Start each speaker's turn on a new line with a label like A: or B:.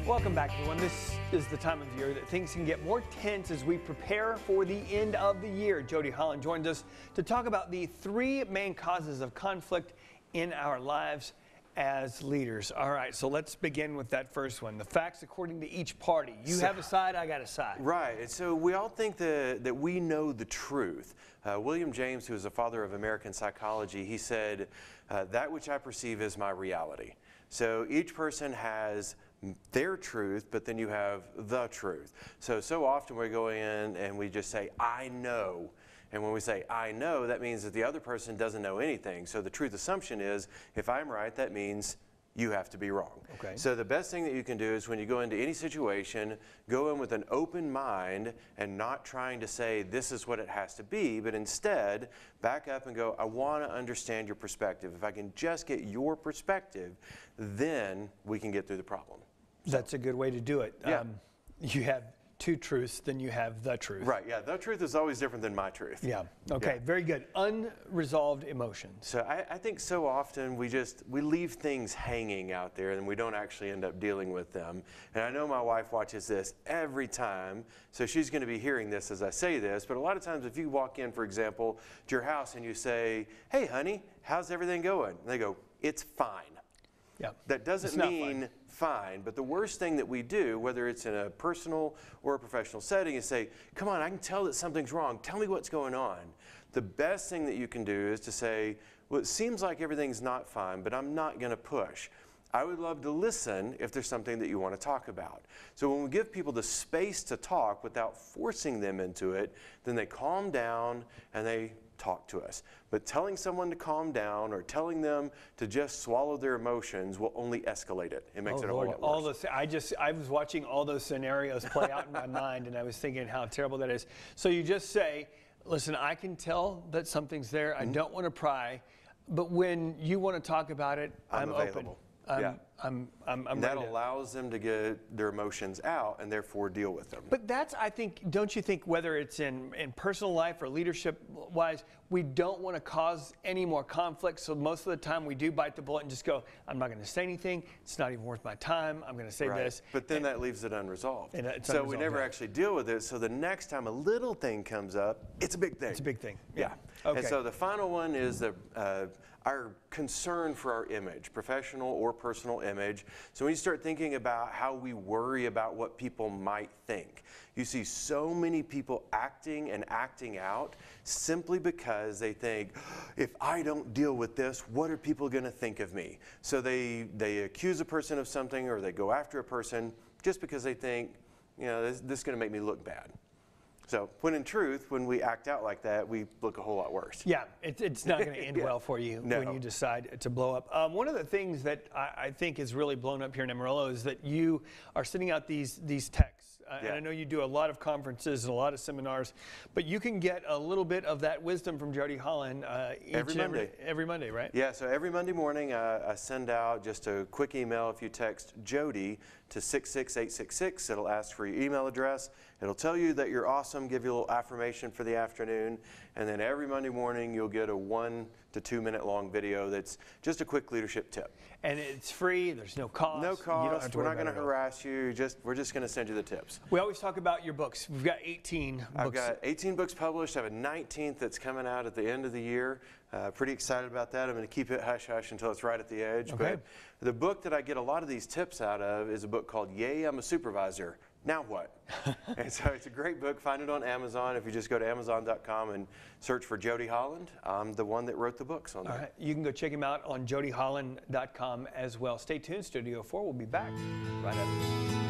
A: Welcome back, everyone. This is the time of year that things can get more tense as we prepare for the end of the year. Jody Holland joins us to talk about the three main causes of conflict in our lives as leaders. All right, so let's begin with that first one. The facts according to each party. You have a side, I got a side.
B: Right, and so we all think that we know the truth. William James, who is the father of American psychology, he said, that which I perceive is my reality. So each person has their truth, but then you have the truth. So often we go in and we just say, I know. And when we say, I know, that means that the other person doesn't know anything. So the truth assumption is, if I'm right, that means you have to be wrong.
A: Okay.
B: So the best thing that you can do is when you go into any situation, go in with an open mind and not trying to say this is what it has to be, but instead back up and go, I want to understand your perspective. If I can just get your perspective, then we can get through the problem.
A: That's a good way to do it.
B: Yeah.
A: You have two truths, then you have the truth.
B: Right, yeah, the truth is always different than my truth.
A: Yeah, okay,
B: Yeah.
A: Very good. Unresolved emotions.
B: So I think so often we leave things hanging out there and we don't actually end up dealing with them. And I know my wife watches this every time, so she's going to be hearing this as I say this, but a lot of times if you walk in, for example, to your house and you say, hey honey, how's everything going? And they go, it's fine.
A: Yeah.
B: That doesn't mean fine, but the worst thing that we do, whether it's in a personal or a professional setting, is say, come on, I can tell that something's wrong. Tell me what's going on. The best thing that you can do is to say, well, it seems like everything's not fine, but I'm not going to push. I would love to listen if there's something that you want to talk about. So when we give people the space to talk without forcing them into it, then they calm down and they talk to us. But telling someone to calm down or telling them to just swallow their emotions will only escalate it. It makes it a whole lot worse.
A: I was watching all those scenarios play out in my mind, and I was thinking how terrible that is. So you just say, listen, I can tell that something's there. I don't want to pry, but when you want to talk about it, I'm
B: available.
A: Open.
B: Yeah.
A: I'm
B: that
A: ready to.
B: allows them to get their emotions out and therefore deal with them.
A: But that's, I think, don't you think, whether it's in personal life or leadership-wise, we don't want to cause any more conflict, so most of the time we do bite the bullet and just go, I'm not going to say anything, it's not even worth my time, I'm going to say this.
B: But then that leaves it unresolved.
A: So
B: we never actually deal with it, so the next time a little thing comes up, it's a big thing.
A: It's a big thing.
B: Yeah.
A: Okay.
B: And so the final one is our concern for our image, professional or personal image. So when you start thinking about how we worry about what people might think, you see so many people acting and acting out simply because they think, if I don't deal with this, what are people going to think of me? So they accuse a person of something or they go after a person just because they think, you know, this is going to make me look bad. So when in truth, when we act out like that, we look a whole lot worse.
A: Yeah, it's not going to end well for you when you decide to blow up. One of the things that I think is really blown up here in Amarillo is that you are sending out these texts. And I know you do a lot of conferences and a lot of seminars, but you can get a little bit of that wisdom from Jody Holland every Monday, right?
B: Yeah, so every Monday morning I send out just a quick email. If you text Jody to 66866, it'll ask for your email address. It'll tell you that you're awesome, give you a little affirmation for the afternoon, and then every Monday morning you'll get a 1 to 2 minute long video that's just a quick leadership tip.
A: And it's free, there's no cost.
B: No cost, we're not going to harass you, we're just going to send you the tips.
A: We always talk about your books. We've got 18 books.
B: I've got 18 books published. I have a 19th that's coming out at the end of the year. Pretty excited about that. I'm going to keep it hush-hush until it's right at the edge.
A: Okay.
B: But the book that I get a lot of these tips out of is a book called Yay, I'm a Supervisor. Now what? And so it's a great book. Find it on Amazon. If you just go to Amazon.com and search for Jody Holland, I'm the one that wrote the books on there.
A: All right. You can go check him out on jodyholland.com as well. Stay tuned. Studio 4 will be back right after this.